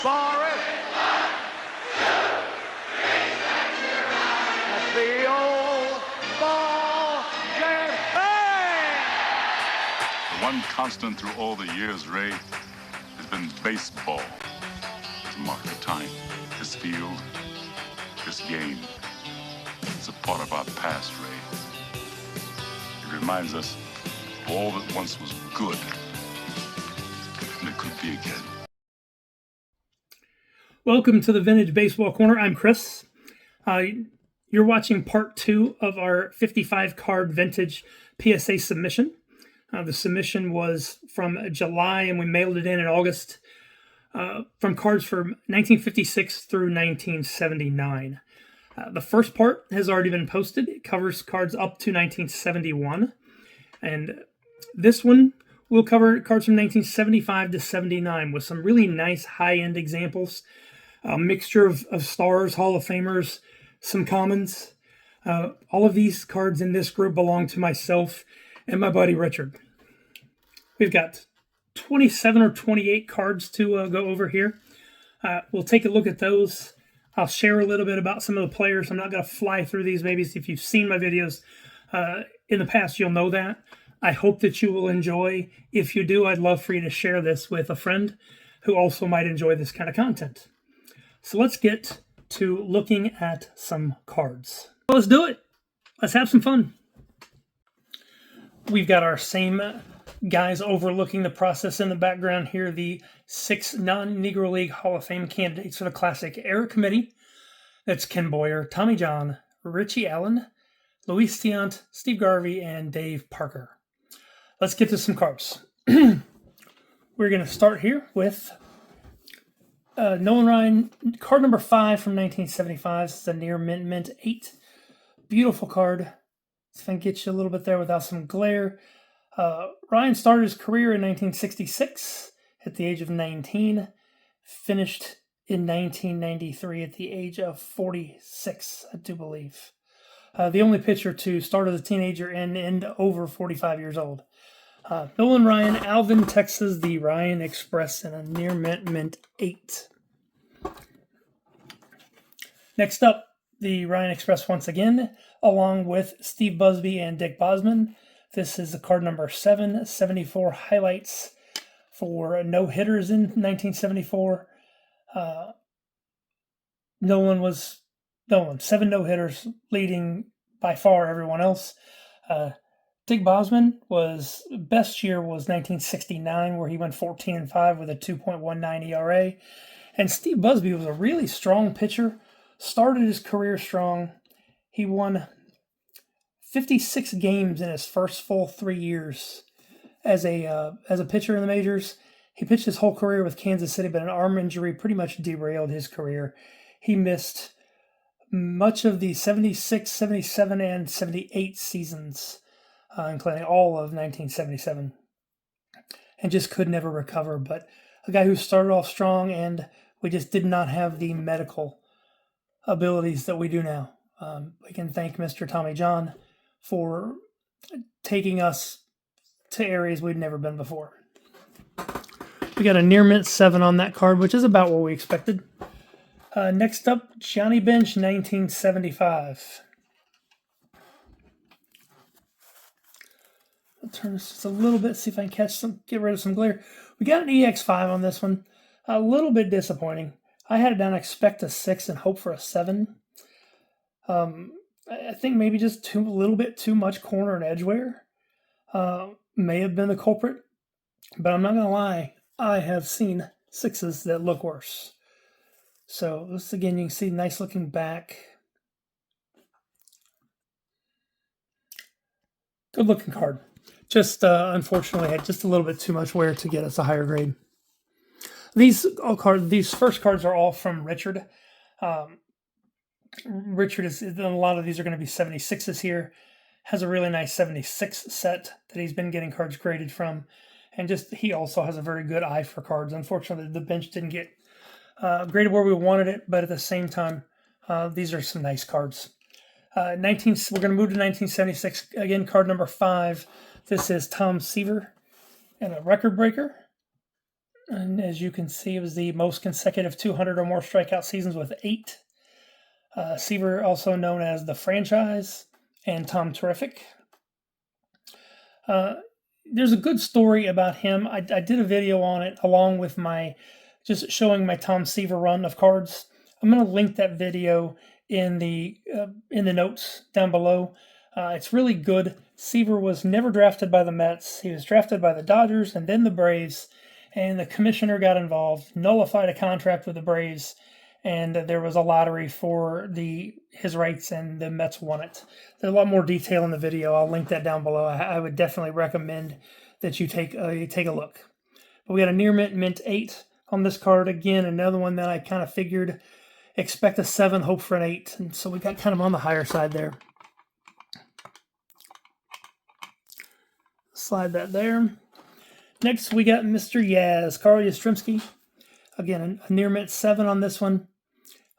Forest. That's the old ball game. Bang! The one constant through all the years, Ray, has been baseball. To mark the time, this field, this game, it's a part of our past, Ray. It reminds us of all that once was good, and it could be again. Welcome to the Vintage Baseball Corner. I'm Chris. You're watching part 2 of our 55 card vintage PSA submission. The submission was from July and we mailed it in August from cards from 1956 through 1979. The first part has already been posted. It covers cards up to 1971. And this one will cover cards from 1975 to 79 with some really nice high-end examples. A mixture of stars, Hall of Famers, some commons. All of these cards in this group belong to myself and my buddy Richard. We've got 27 or 28 cards to go over here. We'll take a look at those. I'll share a little bit about some of the players. I'm not going to fly through these. Maybe if you've seen my videos in the past, you'll know that. I hope that you will enjoy. If you do, I'd love for you to share this with a friend who also might enjoy this kind of content. So let's get to looking at some cards. Well, let's do it. Let's have some fun. We've got our same guys overlooking the process in the background here. The 6 non-Negro League Hall of Fame candidates for the Classic Era Committee. That's Ken Boyer, Tommy John, Richie Allen, Luis Tiant, Steve Garvey, and Dave Parker. Let's get to some cards. We're going to start here with Nolan Ryan, card number 5 from 1975. This is a near mint 8. Beautiful card. It's going to get you a little bit there without some glare. Ryan started his career in 1966 at the age of 19. Finished in 1993 at the age of 46, I do believe. The only pitcher to start as a teenager and end over 45 years old. Nolan Ryan, Alvin, Texas, the Ryan Express, and a near mint 8. Next up, the Ryan Express once again, along with Steve Busby and Dick Bosman. This is the card number 7, 74 highlights for no-hitters in 1974. Nolan, 7 no-hitters, leading by far everyone else. Dick Bosman best year was 1969, where he went 14-5 with a 2.19 ERA. And Steve Busby was a really strong pitcher, started his career strong. He won 56 games in his first full 3 years as a pitcher in the majors. He pitched his whole career with Kansas City, but an arm injury pretty much derailed his career. He missed much of the 76, 77, and 78 seasons, including all of 1977, and just could never recover. But a guy who started off strong, and we just did not have the medical abilities that we do now. We can thank Mr. Tommy John for taking us to areas we'd never been before. We got a near mint 7 on that card, which is about what we expected. Next up, Johnny Bench, 1975. I'll turn this just a little bit, see if I can get rid of some glare. We got an EX5 on this one. A little bit disappointing. I had it down, expect a 6 and hope for a 7. I think maybe just a little bit too much corner and edge wear. May have been the culprit, but I'm not going to lie. I have seen 6s that look worse. So this, again, you can see nice looking back. Good looking card. Just unfortunately had just a little bit too much wear to get us a higher grade. These first cards are all from Richard. Richard a lot of these are going to be 76s here. Has a really nice 76 set that he's been getting cards graded from. And he also has a very good eye for cards. Unfortunately, the bench didn't get graded where we wanted it, but at the same time, these are some nice cards. We're going to move to 1976. Again, card number 5. This is Tom Seaver and a record breaker. And as you can see, it was the most consecutive 200 or more strikeout seasons with 8. Seaver, also known as the franchise, and Tom Terrific. There's a good story about him. I did a video on it along with my just showing my Tom Seaver run of cards. I'm going to link that video in the notes down below. It's really good. Seaver was never drafted by the Mets. He was drafted by the Dodgers and then the Braves, and the commissioner got involved, nullified a contract with the Braves, and there was a lottery for his rights, and the Mets won it. There's a lot more detail in the video. I'll link that down below. I would definitely recommend that you take a look. But we got a near mint 8 on this card. Again, another one that I kind of figured expect a 7, hope for an 8, and so we got kind of on the higher side there. Slide that there. Next, we got Mr. Yaz, Carl Yastrzemski. Again, a near mint 7 on this one.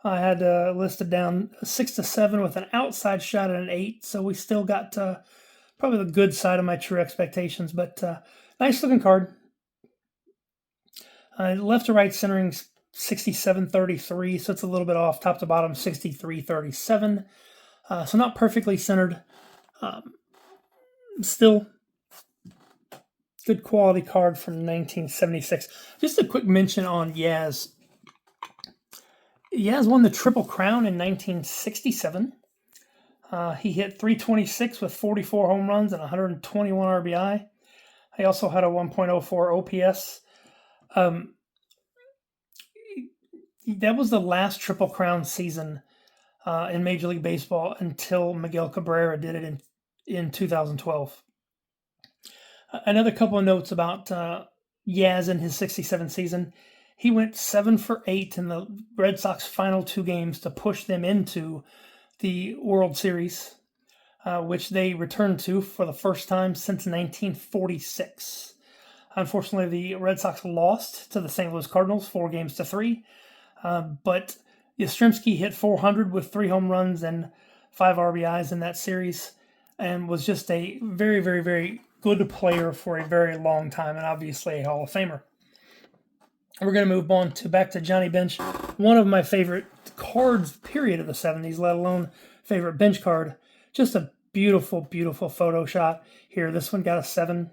I had listed down a 6 to 7 with an outside shot at an 8, so we still got probably the good side of my true expectations, but nice looking card. Left to right centering 67-33, so it's a little bit off. Top to bottom 63-37, so not perfectly centered. Still good quality card from 1976. Just a quick mention on Yaz. Yaz won the Triple Crown in 1967. He hit .326 with 44 home runs and 121 RBI. He also had a 1.04 OPS. That was the last Triple Crown season in Major League Baseball until Miguel Cabrera did it in 2012. Another couple of notes about Yaz in his 67 season. He went 7 for 8 in the Red Sox final 2 games to push them into the World Series, which they returned to for the first time since 1946. Unfortunately, the Red Sox lost to the St. Louis Cardinals 4-3, but Yastrzemski hit .400 with 3 home runs and 5 RBIs in that series, and was just a very, very, very good player for a very long time, and obviously a Hall of Famer. We're going to move on back to Johnny Bench, one of my favorite cards, period, of the 70s, let alone favorite bench card. Just a beautiful, beautiful photo shot here. This one got a 7.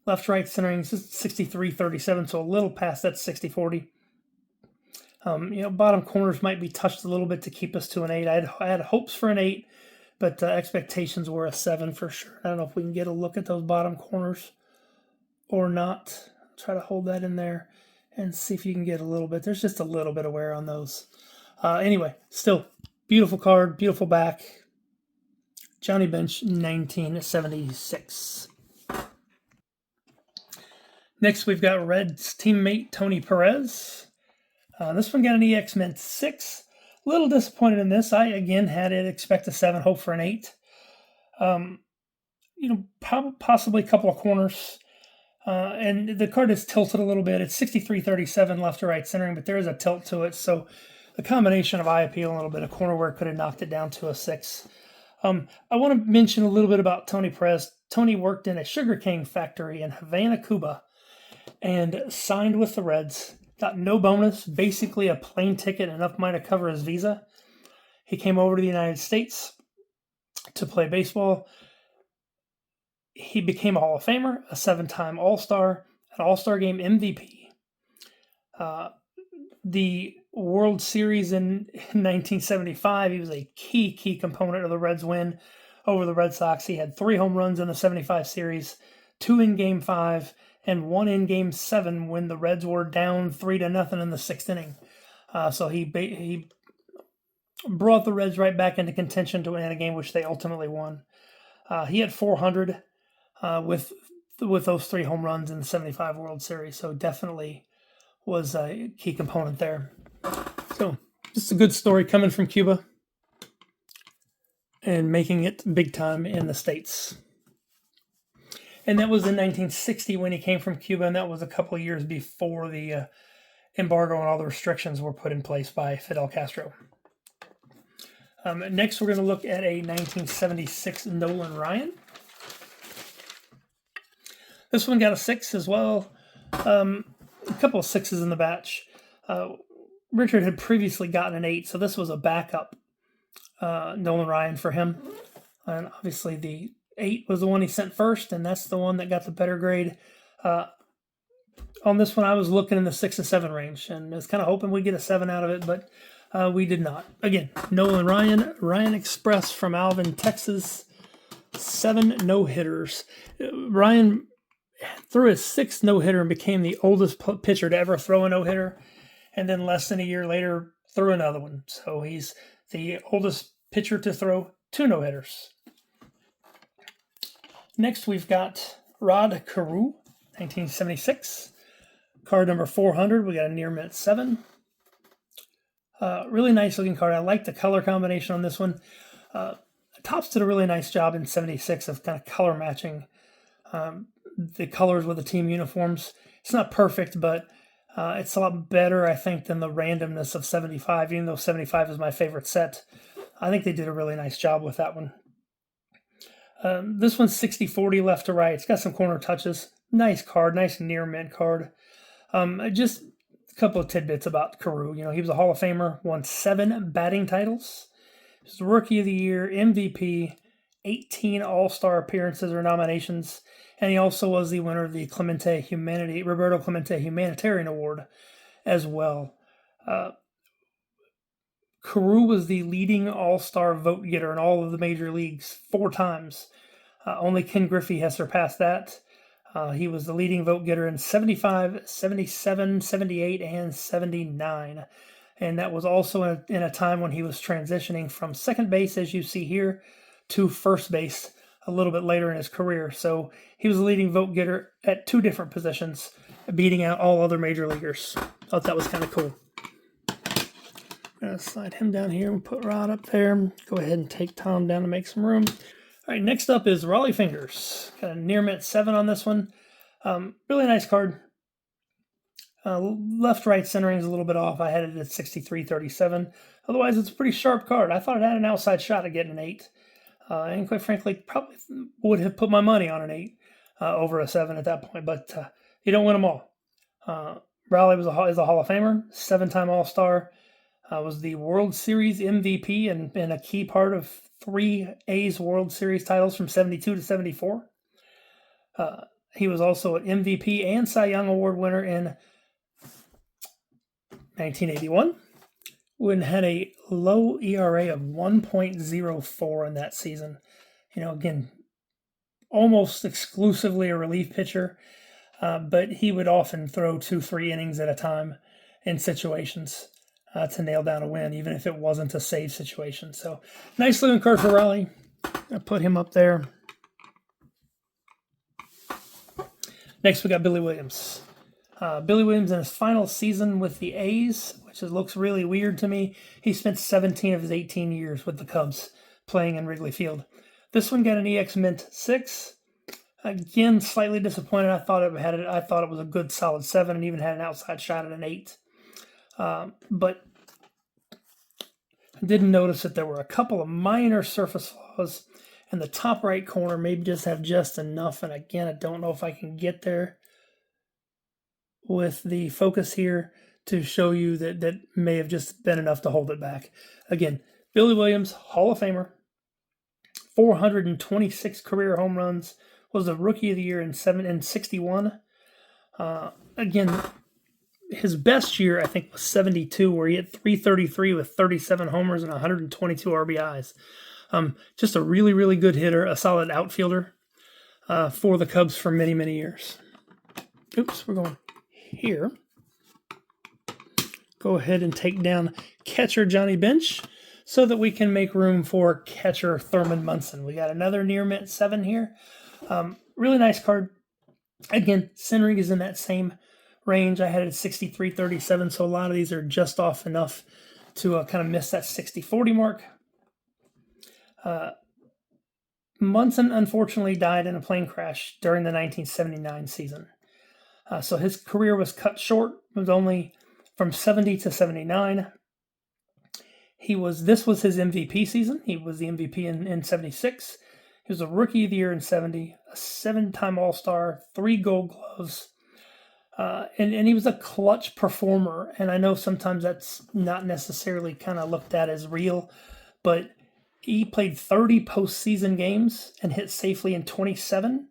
Left-right centering 63-37, so a little past that 60-40. Bottom corners might be touched a little bit to keep us to an 8. I had hopes for an 8, but expectations were a 7 for sure. I don't know if we can get a look at those bottom corners or not. Try to hold that in there and see if you can get a little bit. There's just a little bit of wear on those. Anyway, still beautiful card, beautiful back. Johnny Bench, 1976. Next, we've got Reds teammate Tony Perez. This one got an EX Mint 6. A little disappointed in this. I, again, had it expect a 7, hope for an 8. Possibly a couple of corners. And the card is tilted a little bit. It's 63-37 left to right centering, but there is a tilt to it. So the combination of eye appeal and a little bit of corner work could have knocked it down to a 6. I want to mention a little bit about Tony Perez. Tony worked in a sugarcane factory in Havana, Cuba, and signed with the Reds. Got no bonus, basically a plane ticket, enough money to cover his visa. He came over to the United States to play baseball. He became a Hall of Famer, a 7-time All-Star, an All-Star Game MVP. The World Series in 1975, he was a key component of the Reds' win over the Red Sox. He had 3 home runs in the 75 series, 2 in Game 5, and 1 in Game 7 when the Reds were down 3-0 in the 6th inning. So he brought the Reds right back into contention to win a game, which they ultimately won. He had 400 with those 3 home runs in the 75 World Series, so definitely was a key component there. So just a good story coming from Cuba and making it big time in the States. And that was in 1960 when he came from Cuba, and that was a couple of years before the embargo and all the restrictions were put in place by Fidel Castro. Next, we're going to look at a 1976 Nolan Ryan. This one got a 6 as well. A couple of 6s in the batch. Richard had previously gotten an 8, so this was a backup Nolan Ryan for him. And obviously the 8 was the one he sent first, and that's the one that got the better grade. On this one, I was looking in the 6 and 7 range, and I was kind of hoping we'd get a 7 out of it, but we did not. Again, Nolan Ryan Express from Alvin, Texas. 7 no-hitters. Ryan threw his 6th no-hitter and became the oldest pitcher to ever throw a no-hitter, and then less than a year later threw another one. So he's the oldest pitcher to throw 2 no-hitters. Next, we've got Rod Carew, 1976. Card number 400. We got a near mint 7. Really nice looking card. I like the color combination on this one. Topps did a really nice job in 76 of kind of color matching the colors with the team uniforms. It's not perfect, but it's a lot better, I think, than the randomness of 75, even though 75 is my favorite set. I think they did a really nice job with that one. This one's 60-40 left to right. It's got some corner touches. Nice card, nice near mint card. Just a couple of tidbits about Carew. He was a Hall of Famer, won 7 batting titles. He was the Rookie of the Year, MVP, 18 All-Star appearances or nominations, and he also was the winner of the Roberto Clemente Humanitarian Award as well. Carew was the leading All-Star vote getter in all of the major leagues 4 times. Only Ken Griffey has surpassed that. He was the leading vote getter in 75, 77, 78, and 79. And that was also in a time when he was transitioning from second base, as you see here, to first base a little bit later in his career. So he was the leading vote getter at 2 different positions, beating out all other major leaguers. Thought that was kind of cool. I'm going to slide him down here and put Rod up there. Go ahead and take Tom down to make some room. All right, next up is Raleigh Fingers. Got a near mint 7 on this one. Really nice card. Left-right centering is a little bit off. I had it at 63-37. Otherwise, it's a pretty sharp card. I thought it had an outside shot at getting an 8. And quite frankly, probably would have put my money on an 8 over a 7 at that point. But you don't win them all. Raleigh is a Hall of Famer, 7-time All-Star. Was the World Series MVP and been a key part of 3 A's World Series titles from 72 to 74. He was also an MVP and Cy Young Award winner in 1981, when had a low ERA of 1.04 in that season. Again, almost exclusively a relief pitcher, but he would often throw 2-3 innings at a time in situations to nail down a win, even if it wasn't a save situation. So, nice looking card for Raleigh. I'll put him up there. Next, we got Billy Williams. Billy Williams in his final season with the A's, which looks really weird to me. He spent 17 of his 18 years with the Cubs playing in Wrigley Field. This one got an EX Mint 6. Again, slightly disappointed. I thought it was a good solid 7 and even had an outside shot at an 8. But I did notice that there were a couple of minor surface flaws in the top right corner. Maybe just have just enough. And again, I don't know if I can get there with the focus here to show you that may have just been enough to hold it back. Again, Billy Williams, Hall of Famer, 426 career home runs, was the Rookie of the Year in 61. Again, his best year, I think, was 72, where he hit 333 with 37 homers and 122 RBIs. Just a really, really good hitter, a solid outfielder for the Cubs for many, many years. Oops, we're going here. Go ahead and take down catcher Johnny Bench so that we can make room for catcher Thurman Munson. We got another near mint 7 here. Really nice card. Again, centering is in that same range. I had it at 63-37, so a lot of these are just off enough to kind of miss that 60-40 mark. Munson unfortunately died in a plane crash during the 1979 season. So his career was cut short. It was only from 70 to 79. This was his MVP season. He was the MVP in 76. He was a Rookie of the Year in 70, a 7-time All-Star, 3 Gold Gloves. And he was a clutch performer. And I know sometimes that's not necessarily kind of looked at as real, but he played 30 postseason games and hit safely in 27.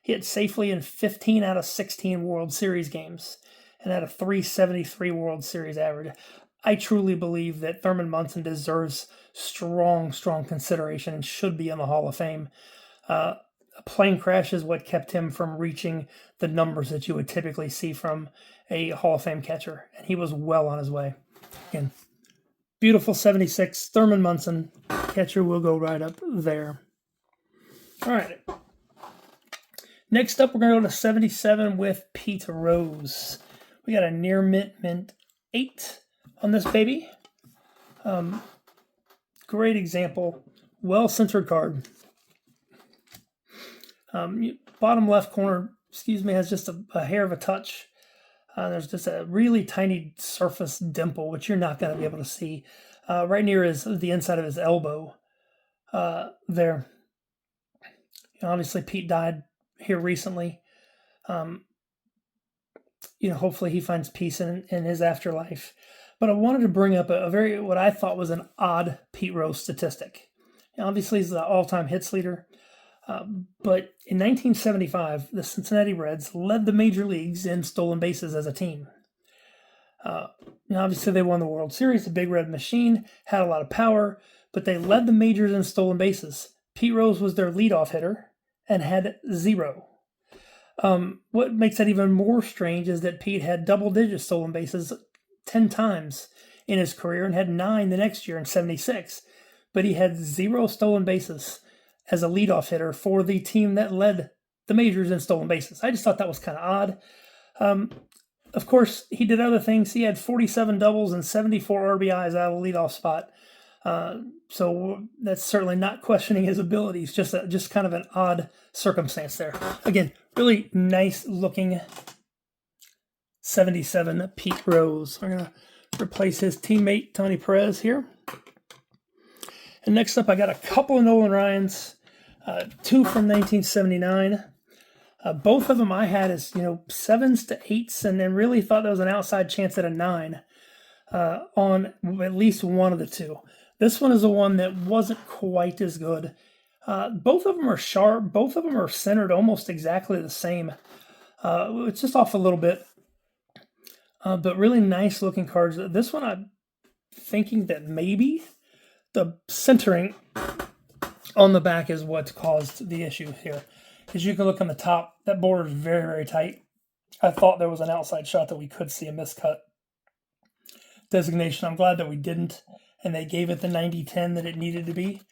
He hit safely in 15 out of 16 World Series games and had a 373 World Series average. I truly believe that Thurman Munson deserves strong consideration and should be in the Hall of Fame. A plane crash is what kept him from reaching the numbers that you would typically see from a Hall of Fame catcher, and he was well on his way. Again, beautiful 76, Thurman Munson, catcher will go right up there. All right. Next up, we're going to go to 77 with Pete Rose. We got a near mint 8 on this baby. Great example. Well-centered card. Bottom left corner, has just a hair of a touch. There's just a really tiny surface dimple, which you're not going to be able to see. Right near the inside of his elbow there. Obviously, Pete died here recently. Hopefully he finds peace in his afterlife. But I wanted to bring up what I thought was an odd Pete Rose statistic. Obviously, he's the all-time hits leader. But in 1975, the Cincinnati Reds led the major leagues in stolen bases as a team. Obviously, they won the World Series. The Big Red Machine had a lot of power, but they led the majors in stolen bases. Pete Rose was their leadoff hitter and had 0. What makes that even more strange is that Pete had double-digit stolen bases 10 times in his career and had 9 the next year in 76. But he had 0 stolen bases as a leadoff hitter for the team that led the majors in stolen bases. I just thought that was kind of odd. Of course, he did other things. He had 47 doubles and 74 RBIs out of the leadoff spot. So that's certainly not questioning his abilities, just kind of an odd circumstance there. Again, really nice looking 77 Pete Rose. I'm going to replace his teammate Tony Perez here. And next up, I got a couple of Nolan Ryans, 2 from 1979. Both of them I had as 7s to 8s, and then really thought there was an outside chance at a 9 on at least one of the two. This one is the one that wasn't quite as good. Both of them are sharp. Both of them are centered almost exactly the same. It's just off a little bit. But really nice looking cards. This one I'm thinking that maybe the centering on the back is what caused the issue here. As you can look on the top, that border is very, very tight. I thought there was an outside shot that we could see a miscut designation. I'm glad that we didn't, and they gave it the 90-10 that it needed to be.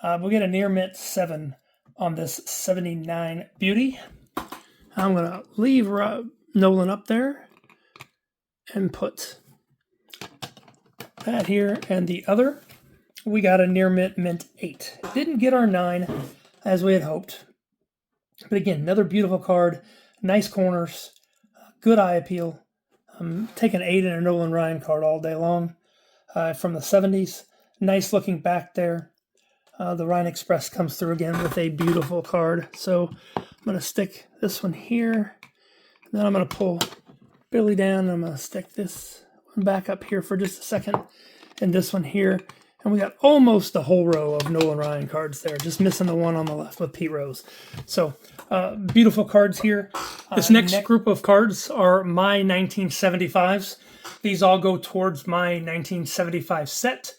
We'll get a near mint 7 on this 79 beauty. I'm going to leave Nolan up there and put that here and the other. We got a near mint 8. Didn't get our 9 as we had hoped. But again, another beautiful card. Nice corners. Good eye appeal. I'm taking 8 in a Nolan Ryan card all day long from the 70s. Nice looking back there. The Ryan Express comes through again with a beautiful card. So I'm going to stick this one here. Then I'm going to pull Billy down. And I'm going to stick this one back up here for just a second. And this one here. And we got almost the whole row of Nolan Ryan cards there. Just missing the one on the left with Pete Rose. So beautiful cards here. This next group of cards are my 1975s. These all go towards my 1975 set,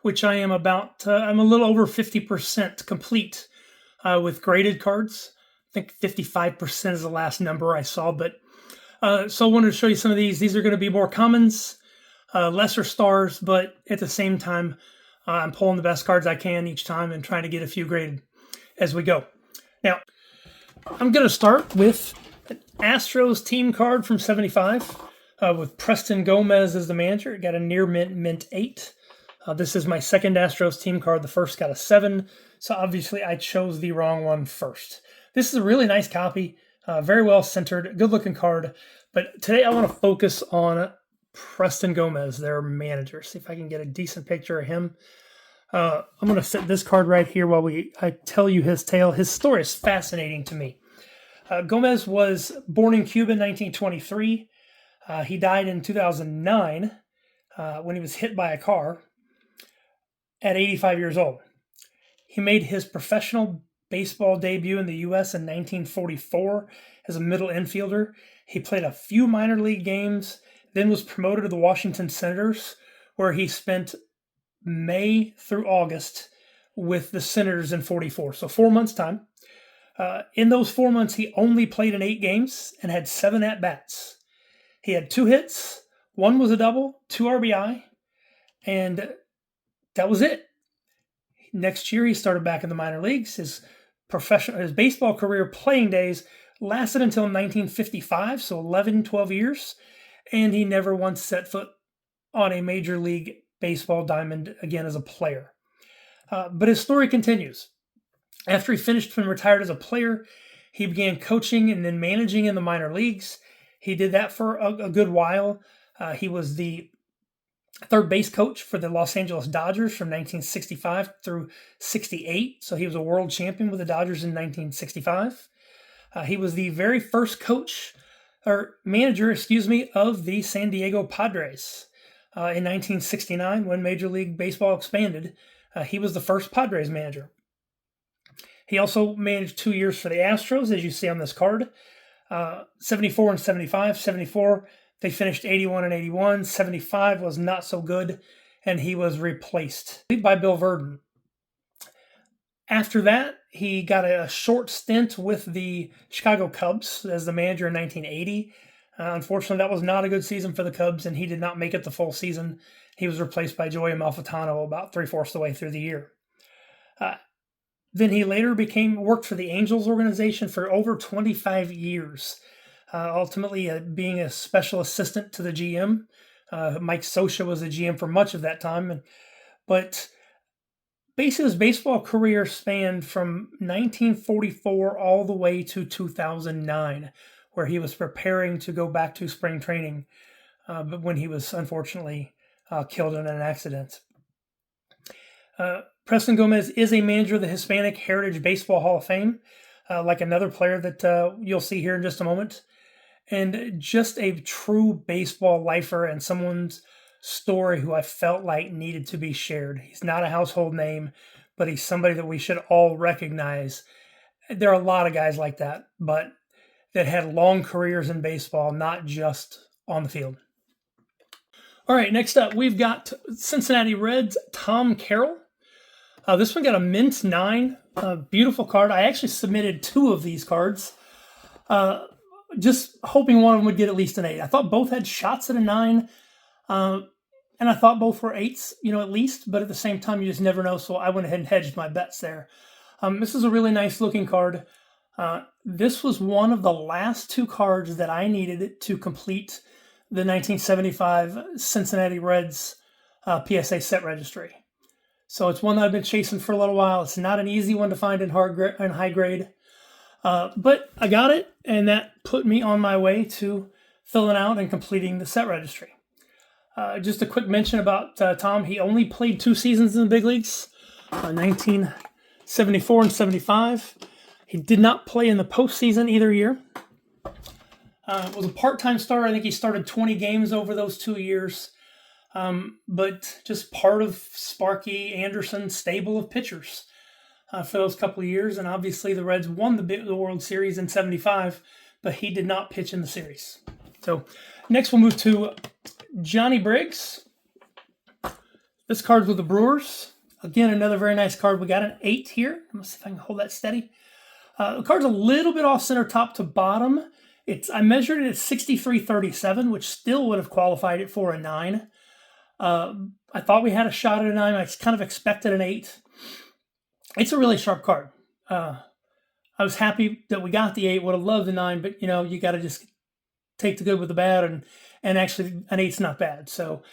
which I am about, I'm a little over 50% complete with graded cards. I think 55% is the last number I saw. But so I wanted to show you some of these. These are going to be more commons, lesser stars, but at the same time, I'm pulling the best cards I can each time and trying to get a few graded as we go. Now, I'm going to start with an Astros team card from 75 with Preston Gomez as the manager. It got a near mint 8. This is my second Astros team card. The first got a 7, so obviously I chose the wrong one first. This is a really nice copy, very well centered, good looking card. But today I want to focus on Preston Gomez, their manager. See if I can get a decent picture of him. I'm going to set this card right here while I tell you his tale. His story is fascinating to me. Gomez was born in Cuba in 1923. He died in 2009 when he was hit by a car at 85 years old. He made his professional baseball debut in the U.S. in 1944 as a middle infielder. He played a few minor league games, then was promoted to the Washington Senators, where he spent May through August with the Senators in 44. So 4 months' time. In those 4 months, he only played in 8 games and had 7 at-bats. He had 2 hits, 1 was a double, 2 RBI, and that was it. Next year, he started back in the minor leagues. His baseball career playing days lasted until 1955, so 11, 12 years, and he never once set foot on a Major League Baseball diamond again as a player. But his story continues. After he finished and retired as a player, he began coaching and then managing in the minor leagues. He did that for a good while. He was the third base coach for the Los Angeles Dodgers from 1965 through 68. So he was a world champion with the Dodgers in 1965. He was the very first manager of the San Diego Padres in 1969 when Major League Baseball expanded. He was the first Padres manager. He also managed 2 years for the Astros, as you see on this card, 74 and 75. 74, they finished 81 and 81. 75 was not so good, and he was replaced by Bill Verdon. After that, he got a short stint with the Chicago Cubs as the manager in 1980. Unfortunately, that was not a good season for the Cubs, and he did not make it the full season. He was replaced by Joey Amalfitano about 3/4 of the way through the year. Then he later worked for the Angels organization for over 25 years, ultimately being a special assistant to the GM. Mike Scioscia was the GM for much of that time. But basically his baseball career spanned from 1944 all the way to 2009, where he was preparing to go back to spring training, but when he was unfortunately killed in an accident. Preston Gomez is a manager of the Hispanic Heritage Baseball Hall of Fame, like another player that you'll see here in just a moment. And just a true baseball lifer and someone's story who I felt like needed to be shared. He's not a household name, but he's somebody that we should all recognize. There are a lot of guys like that, but that had long careers in baseball, not just on the field. All right, next up, we've got Cincinnati Reds, Tom Carroll. This one got a mint 9, beautiful card. I actually submitted 2 of these cards, just hoping one of them would get at least an 8. I thought both had shots at a 9, and I thought both were 8s, at least, but at the same time, you just never know, so I went ahead and hedged my bets there. This is a really nice looking card. This was one of the last 2 cards that I needed to complete the 1975 Cincinnati Reds PSA set registry. So it's one that I've been chasing for a little while. It's not an easy one to find in high grade, but I got it, and that put me on my way to filling out and completing the set registry. Just a quick mention about Tom. He only played 2 seasons in the big leagues, 1974 and 75. He did not play in the postseason either year. Was a part-time starter. I think he started 20 games over those 2 years. But just part of Sparky Anderson's stable of pitchers for those couple of years. And obviously the Reds won the World Series in 75, but he did not pitch in the series. So next we'll move to Johnny Briggs. This card's with the Brewers. Again, another very nice card. We got an 8 here. Let's see if I can hold that steady. The card's a little bit off center top to bottom. I measured it at 63.37, which still would have qualified it for a 9. I thought we had a shot at a 9. I kind of expected an 8. It's a really sharp card. I was happy that we got the 8. Would have loved the 9, but you got to just take the good with the bad, and actually an 8's not bad. So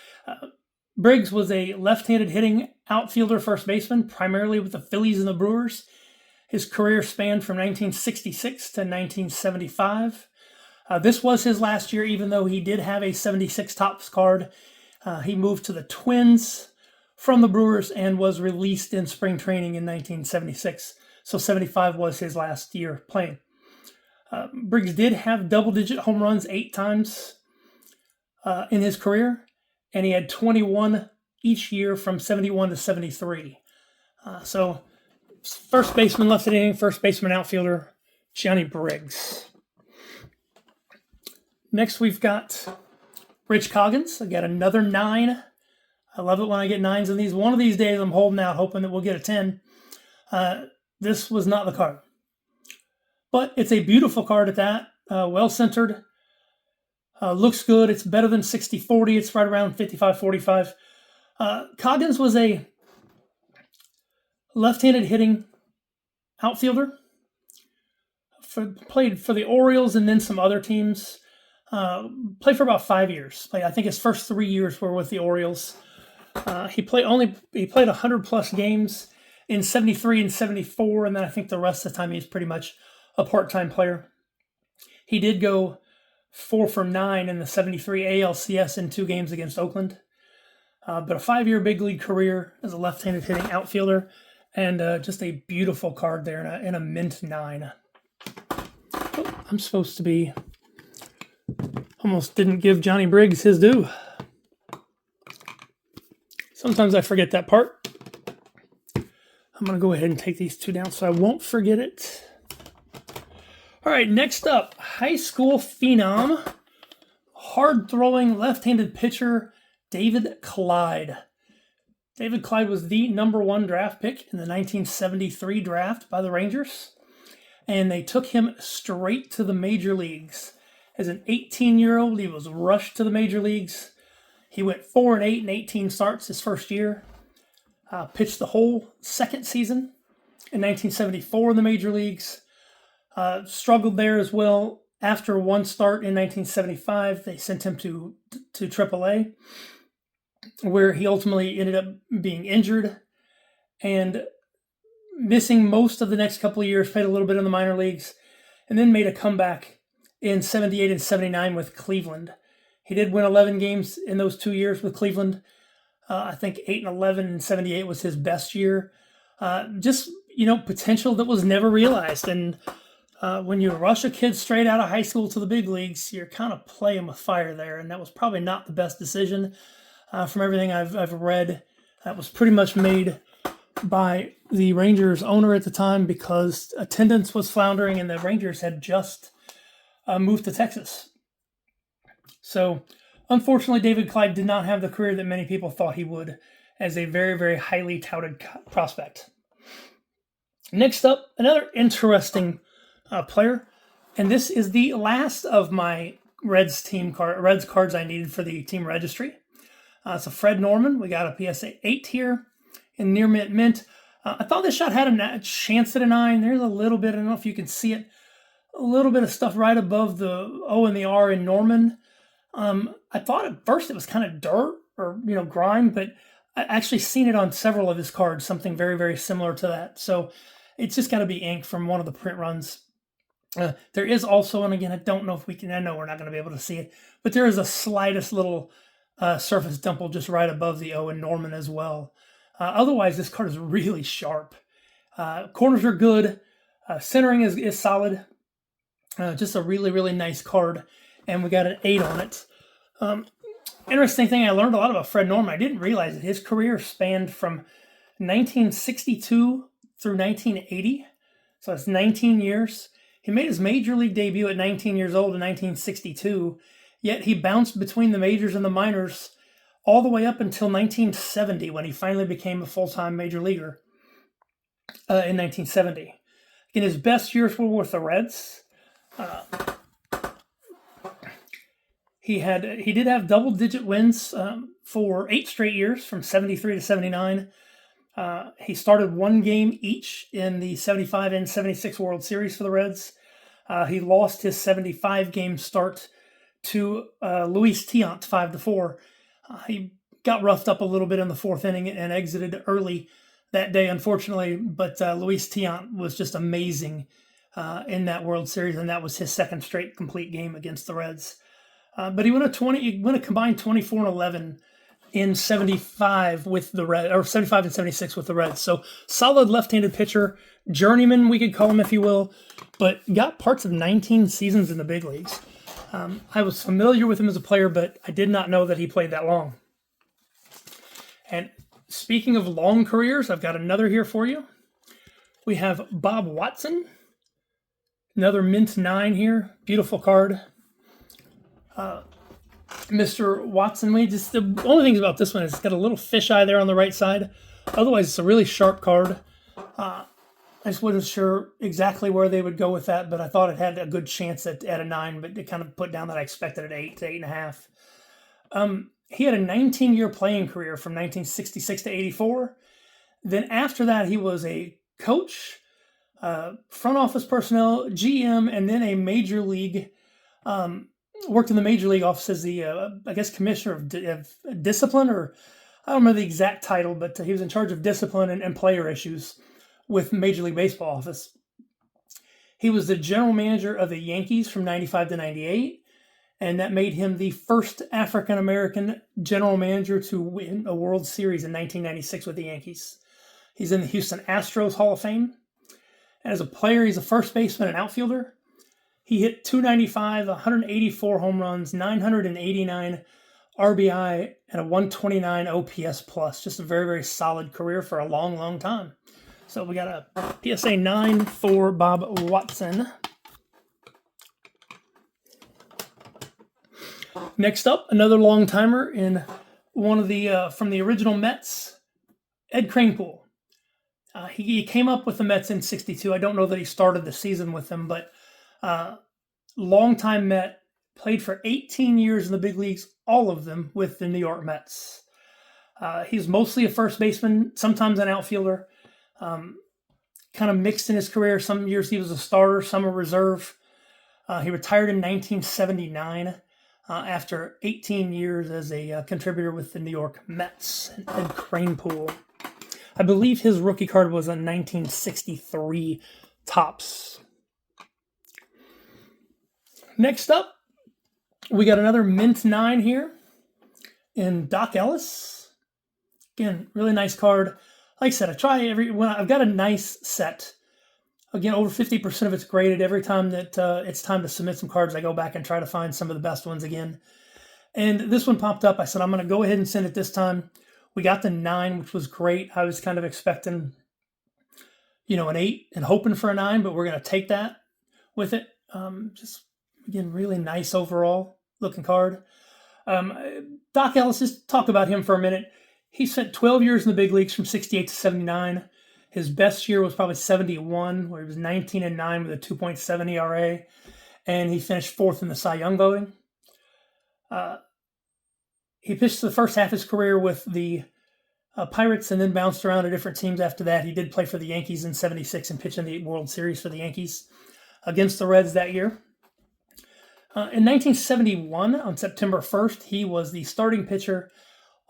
Briggs was a left-handed hitting outfielder, first baseman, primarily with the Phillies and the Brewers. His career spanned from 1966 to 1975. This was his last year, even though he did have a 76 Topps card. He moved to the Twins from the Brewers and was released in spring training in 1976. So 75 was his last year playing. Briggs did have double-digit home runs 8 times in his career, and he had 21 each year from 71 to 73. So first baseman, left-handed hitting, first baseman, outfielder, Johnny Briggs. Next, we've got Rich Coggins. I got another 9. I love it when I get 9s in these. One of these days, I'm holding out, hoping that we'll get a 10. This was not the card. But it's a beautiful card at that. Well-centered. Looks good. It's better than 60-40. It's right around 55-45. Coggins was a left-handed hitting outfielder. Played for the Orioles and then some other teams. Played for about 5 years. I think his first 3 years were with the Orioles. He played 100+ games in 73 and 74, and then I think the rest of the time he's pretty much a part-time player. He did go 4 for 9 in the 73 ALCS in 2 games against Oakland. But a 5-year big league career as a left-handed hitting outfielder, and just a beautiful card there in a mint 9. Oh, I'm supposed to be... Almost didn't give Johnny Briggs his due. Sometimes I forget that part. I'm going to go ahead and take these 2 down so I won't forget it. All right, next up, high school phenom, hard-throwing left-handed pitcher, David Clyde. David Clyde was the number 1 draft pick in the 1973 draft by the Rangers, and they took him straight to the major leagues. As an 18-year-old, he was rushed to the major leagues. He went 4-8 in 18 starts his first year. Pitched the whole second season in 1974 in the major leagues. Struggled there as well. After 1 start in 1975, they sent him to AAA, where he ultimately ended up being injured and missing most of the next couple of years. Played a little bit in the minor leagues, and then made a comeback in 78 and 79 with Cleveland. He did win 11 games in those 2 years with Cleveland. I think 8 and 11 and 78 was his best year. Just, potential that was never realized. And when you rush a kid straight out of high school to the big leagues, you're kind of playing with fire there. And that was probably not the best decision. From everything I've read, that was pretty much made by the Rangers owner at the time because attendance was floundering and the Rangers had just moved to Texas. So, unfortunately, David Clyde did not have the career that many people thought he would as a very, very highly touted prospect. Next up, another interesting player, and this is the last of my Reds cards I needed for the team registry. So Fred Norman, we got a PSA 8 here in near mint. I thought this shot had a chance at a 9. There's a little bit, I don't know if you can see it, a little bit of stuff right above the O and the R in Norman. I thought at first it was kind of dirt or, grime, but I actually seen it on several of his cards, something very, very similar to that. So it's just got to be ink from one of the print runs. There is also, and again, I don't know if I know we're not going to be able to see it, but there is a slightest little surface dimple just right above the O in Norman as well. Otherwise, this card is really sharp. Corners are good. Centering is solid. Just a really, really nice card. And we got an 8 on it. Interesting thing, I learned a lot about Fred Norman. I didn't realize that his career spanned from 1962 through 1980. So that's 19 years. He made his major league debut at 19 years old in 1962. Yet he bounced between the majors and the minors all the way up until 1970 when he finally became a full-time major leaguer in 1970. Again, his best years were with the Reds. He did have double-digit wins for 8 straight years from 73 to 79. He started 1 game each in the 75 and 76 World Series for the Reds. He lost his 75-game start to Luis Tiant 5-4. He got roughed up a little bit in the 4th inning and exited early that day, unfortunately. But Luis Tiant was just amazing in that World Series, and that was his 2nd straight complete game against the Reds. But he went a combined 24-11 in 75 with the Reds, or 75 and 76 with the Reds. So solid left-handed pitcher, journeyman, we could call him if you will, but got parts of 19 seasons in the big leagues. I was familiar with him as a player, but I did not know that he played that long. And speaking of long careers, I've got another here for you. We have Bob Watson, another mint 9 here, beautiful card. Mr. Watson, the only things about this one is it's got a little fisheye there on the right side. Otherwise, it's a really sharp card. I just wasn't sure exactly where they would go with that, but I thought it had a good chance at a 9, but it kind of put down that I expected at 8 to 8.5. He had a 19-year playing career from 1966 to 84. Then after that, he was a coach, front office personnel, GM, and then a major league worked in the major league office as the, I guess, commissioner of discipline, or I don't remember the exact title, but he was in charge of discipline and player issues with Major League Baseball office. He was the general manager of the Yankees from 95 to 98, and that made him the first African-American general manager to win a World Series in 1996 with the Yankees. He's in the Houston Astros Hall of Fame. And as a player, he's a first baseman and outfielder. He hit 295, 184 home runs, 989 RBI, and a 129 OPS plus. Just a very, very solid career for a long, long time. So we got a PSA 9 for Bob Watson. Next up, another long timer in one of the from the original Mets, Ed Kranepool. He came up with the Mets in '62. I don't know that he started the season with them, but longtime Met, played for 18 years in the big leagues, all of them with the New York Mets. He's mostly a first baseman, sometimes an outfielder. Kind of mixed in his career. Some years he was a starter, some a reserve. He retired in 1979 after 18 years as a contributor with the New York Mets. Ed Kranepool. I believe his rookie card was a 1963 Topps. Next up, we got another mint 9 here in Doc Ellis. Again, really nice card. Like I said, I've got a nice set. Again, over 50% of it's graded. Every time that it's time to submit some cards, I go back and try to find some of the best ones again. And this one popped up. I said, I'm going to go ahead and send it this time. We got the 9, which was great. I was kind of expecting, an 8 and hoping for a 9, but we're going to take that with it. Just, again, really nice overall looking card. Doc Ellis, just talk about him for a minute. He spent 12 years in the big leagues from 68 to 79. His best year was probably 71, where he was 19-9 with a 2.7 ERA, and he finished 4th in the Cy Young voting. He pitched the first half of his career with the Pirates and then bounced around to different teams after that. He did play for the Yankees in 76 and pitch in the World Series for the Yankees against the Reds that year. In 1971, on September 1st, he was the starting pitcher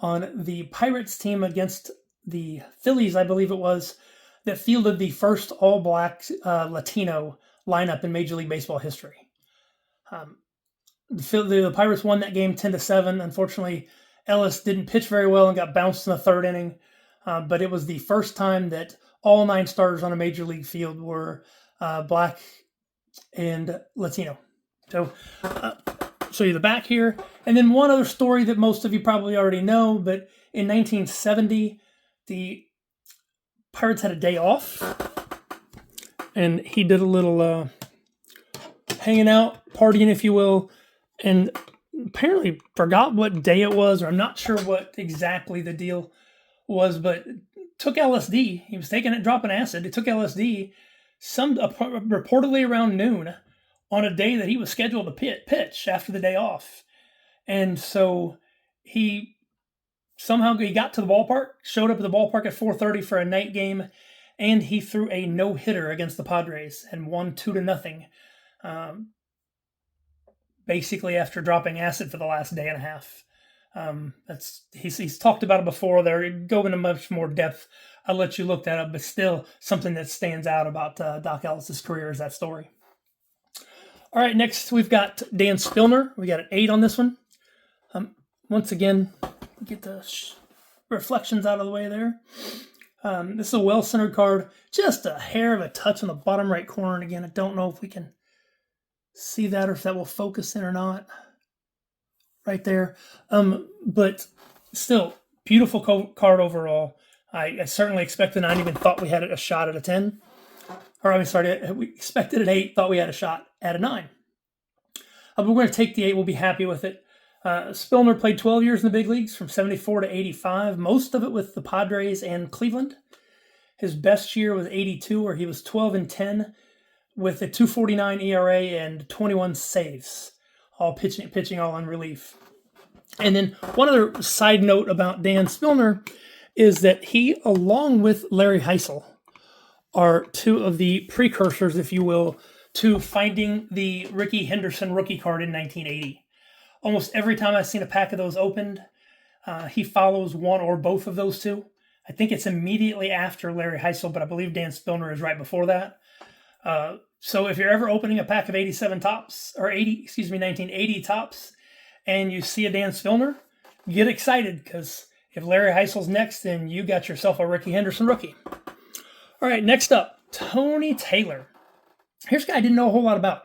on the Pirates team against the Phillies, I believe it was, that fielded the first all-black Latino lineup in Major League Baseball history. The Pirates won that game 10-7. Unfortunately, Ellis didn't pitch very well and got bounced in the 3rd inning, but it was the first time that all 9 starters on a Major League field were black and Latino. So, show you the back here. And then one other story that most of you probably already know, but in 1970, the Pirates had a day off, and he did a little hanging out, partying, if you will, and apparently forgot what day it was, or I'm not sure what exactly the deal was, but took LSD. He was taking it, dropping acid. He took LSD reportedly around noon on a day that he was scheduled to pitch after the day off. And so he got to the ballpark, showed up at the ballpark at 4:30 for a night game, and he threw a no-hitter against the Padres and won 2-0. Basically after dropping acid for the last day and a half. He's talked about it before. There, go into much more depth. I'll let you look that up, but still something that stands out about Doc Ellis' career is that story. All right, next we've got Dan Spillner. We got an 8 on this one. Once again, get the reflections out of the way there. This is a well-centered card. Just a hair of a touch on the bottom right corner. And again, I don't know if we can see that or if that will focus in or not. Right there. But still, beautiful card overall. I certainly expected 9, even thought we had a shot at a 10. Or I'm sorry, we expected an 8, thought we had a shot at a 9. But we're going to take the 8. We'll be happy with it. Spillner played 12 years in the big leagues, from 74 to 85, most of it with the Padres and Cleveland. His best year was 82, where he was 12-10 with a 2.49 ERA and 21 saves, all pitching all in relief. And then one other side note about Dan Spillner is that he, along with Larry Heisel, are two of the precursors, if you will, to finding the Ricky Henderson rookie card in 1980. Almost every time I've seen a pack of those opened, he follows one or both of those two. I think it's immediately after Larry Heisel, but I believe Dan Spillner is right before that. So if you're ever opening a pack of 87 tops, or 1980 tops, and you see a Dan Spillner, get excited, because if Larry Heisel's next, then you got yourself a Ricky Henderson rookie. All right, next up, Tony Taylor. Here's a guy I didn't know a whole lot about.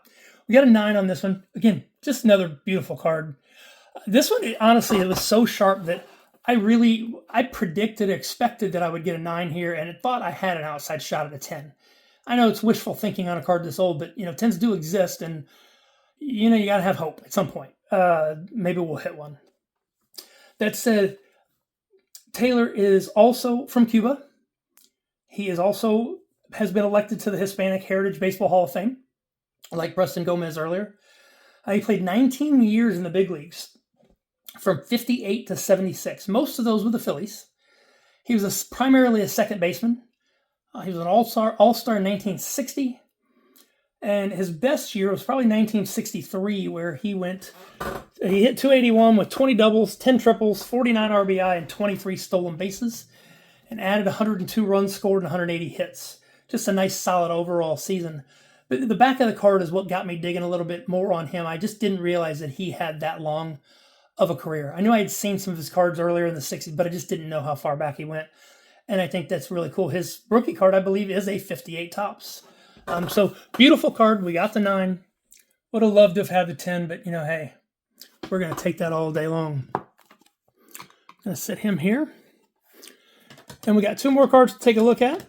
We got a 9 on this one. Again, just another beautiful card. This one, honestly, it was so sharp that I predicted, expected that I would get a 9 here, and thought I had an outside shot at a 10. I know it's wishful thinking on a card this old, but 10s do exist, and you got to have hope at some point. Maybe we'll hit one. That said, Taylor is also from Cuba. He has been elected to the Hispanic Heritage Baseball Hall of Fame, like Preston Gomez earlier. He played 19 years in the big leagues, from 58 to 76. Most of those with the Phillies. He was primarily a second baseman. He was an all-star in 1960. And his best year was probably 1963, where he hit 281 with 20 doubles, 10 triples, 49 RBI, and 23 stolen bases, and added 102 runs scored and 180 hits. Just a nice, solid overall season. But the back of the card is what got me digging a little bit more on him. I just didn't realize that he had that long of a career. I knew I had seen some of his cards earlier in the 60s, but I just didn't know how far back he went. And I think that's really cool. His rookie card, I believe, is a 58 tops. So beautiful card. We got the 9. Would have loved to have had the 10, but hey, we're going to take that all day long. I'm going to sit him here. And we got 2 more cards to take a look at.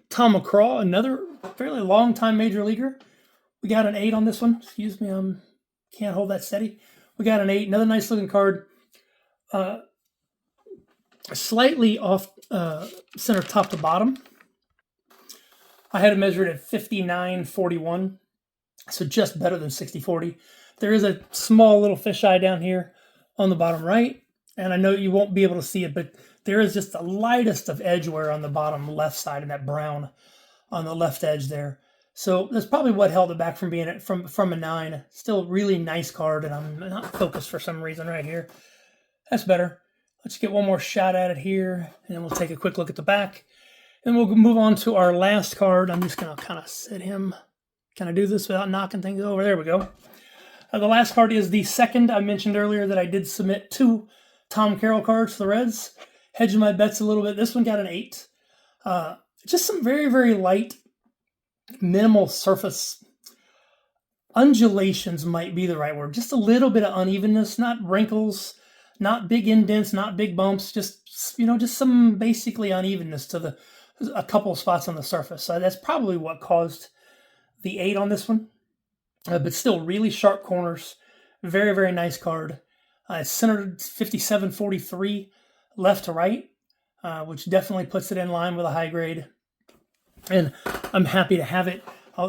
Tom McCraw, another fairly long-time major leaguer. We got an 8 on this one. Excuse me, can't hold that steady. We got an 8, another nice-looking card. Slightly off center top to bottom. I had it measured at 59.41, so just better than 60.40. There is a small little fisheye down here on the bottom right, and I know you won't be able to see it, but there is just the lightest of edge wear on the bottom left side, and that brown on the left edge there. So that's probably what held it back from being from a 9. Still really nice card, and I'm not focused for some reason right here. That's better. Let's get one more shot at it here, and then we'll take a quick look at the back. And we'll move on to our last card. I'm just going to kind of sit him. Can I do this without knocking things over? There we go. The last card is the second I mentioned earlier that I did submit 2 Tom Carroll cards to the Reds. Hedging my bets a little bit. This one got an 8. Just some very, very light, minimal surface undulations might be the right word. Just a little bit of unevenness, not wrinkles, not big indents, not big bumps. Just some basically unevenness to a couple of spots on the surface. So that's probably what caused the 8 on this one. But still really sharp corners. Very, very nice card. It's centered 57.43 left to right, which definitely puts it in line with a high grade. And I'm happy to have it.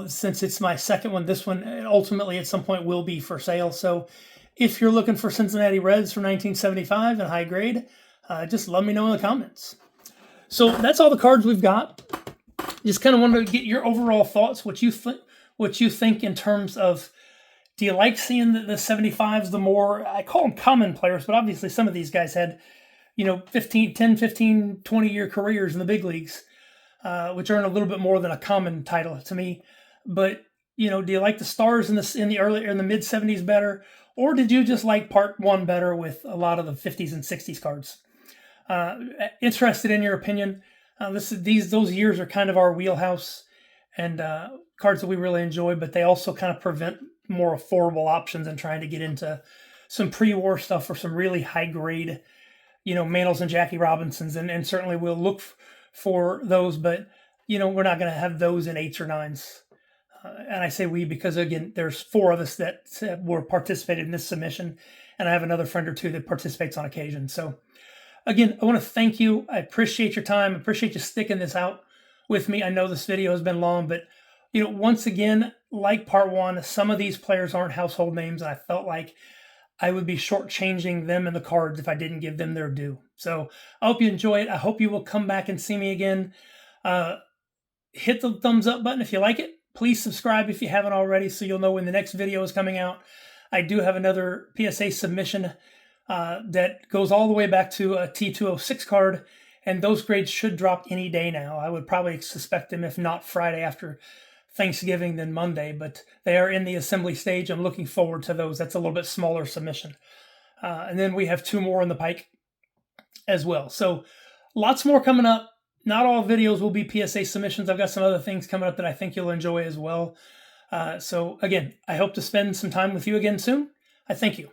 Since it's my second one, this one ultimately at some point will be for sale. So if you're looking for Cincinnati Reds from 1975 in high grade, just let me know in the comments. So that's all the cards we've got. Just kind of wanted to get your overall thoughts, what you think in terms of, do you like seeing the 75s, the more, I call them common players, but obviously some of these guys had, 10, 15, 20-year careers in the big leagues, which earn a little bit more than a common title to me. But do you like the stars in the mid 70s better, or did you just like part 1 better with a lot of the 50s and 60s cards? Interested in your opinion. Those years are kind of our wheelhouse, and cards that we really enjoy, but they also kind of prevent more affordable options and trying to get into some pre-war stuff or some really high grade, Mantles and Jackie Robinsons, and certainly we'll look for those, but we're not going to have those in 8s or 9s. And I say we because, again, there's 4 of us that were participated in this submission, and I have another friend or 2 that participates on occasion. So again, I want to thank you. I appreciate your time. I appreciate you sticking this out with me. I know this video has been long, but once again, like part 1, some of these players aren't household names, and I felt like I would be shortchanging them in the cards if I didn't give them their due. So I hope you enjoy it. I hope you will come back and see me again. Hit the thumbs up button if you like it. Please subscribe if you haven't already, so you'll know when the next video is coming out. I do have another PSA submission that goes all the way back to a T206 card, and those grades should drop any day now. I would probably suspect them, if not Friday after Thanksgiving, then Monday, but they are in the assembly stage. I'm looking forward to those. That's a little bit smaller submission. And then we have 2 more in the pike as well. So lots more coming up. Not all videos will be PSA submissions. I've got some other things coming up that I think you'll enjoy as well. So again, I hope to spend some time with you again soon. I thank you.